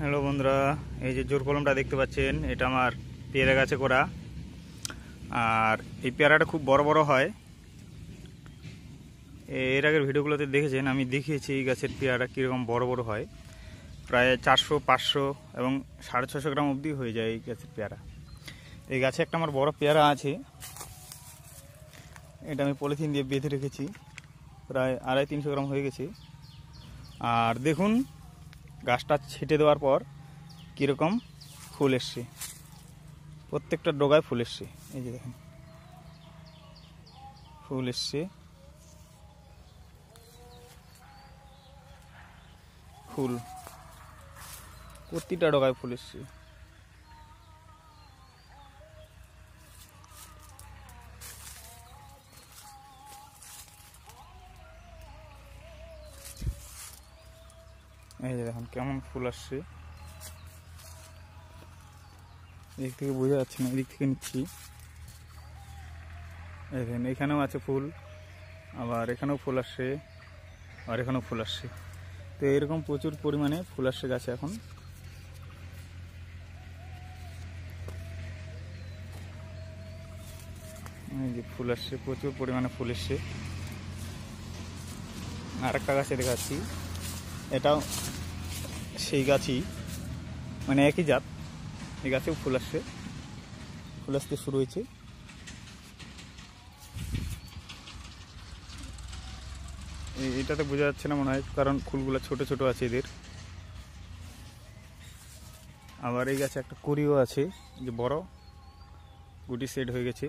Hello বন্ধুরা, এই যে জোর কলমটা দেখতে পাচ্ছেন, এটা আমার পেয়ারা গাছে করা। আর এই পেয়ারাটা খুব বড় বড় হয়। এর আগের ভিডিওগুলোতে দেখেছেন, আমি দেখিয়েছি এই গাছের পেয়ারা কীরকম বড় বড় হয়। প্রায় 400-500 এবং 650 গ্রাম অবধি হয়ে যায় এই গাছের পেয়ারা। এই গাছে একটা আমার বড় পেয়ারা আছে, এটা আমি পলিথিন দিয়ে বেঁধে রেখেছি। প্রায় 250-300 গ্রাম হয়ে গেছে। আর দেখুন গাছটা ছেটে দেওয়ার পর কীরকম ফুল এসছে, প্রত্যেকটা ডগায় ফুল এসছে। এই যে দেখেন ফুল এসছে, ফুল প্রতিটা ডগায় ফুল এসছে। এই যে দেখুন কেমন ফুল আসছে, এদিক থেকে বোঝা যাচ্ছে না, এদিক থেকে নিচ্ছি। দেখেন এখানেও আছে ফুল, আবার এখানেও ফুল আসছে, আর এখানেও ফুল আসছে। তো এরকম প্রচুর পরিমাণে ফুল আসছে গাছে এখন। এই যে ফুল আসছে, প্রচুর পরিমাণে ফুল এসছে। আর একটা গাছে দেখাচ্ছি, এটাও সেই গাছই, মানে একই জাত। এই গাছেও ফুল আসছে, ফুল আসতে শুরু হয়েছে। এটাতে বোঝা যাচ্ছে না মনে হয়, কারণ ফুলগুলো ছোট ছোট আছে এদের। আবার এই গাছে একটা কুড়িও আছে, যে বড় গুটি সেট হয়ে গেছে।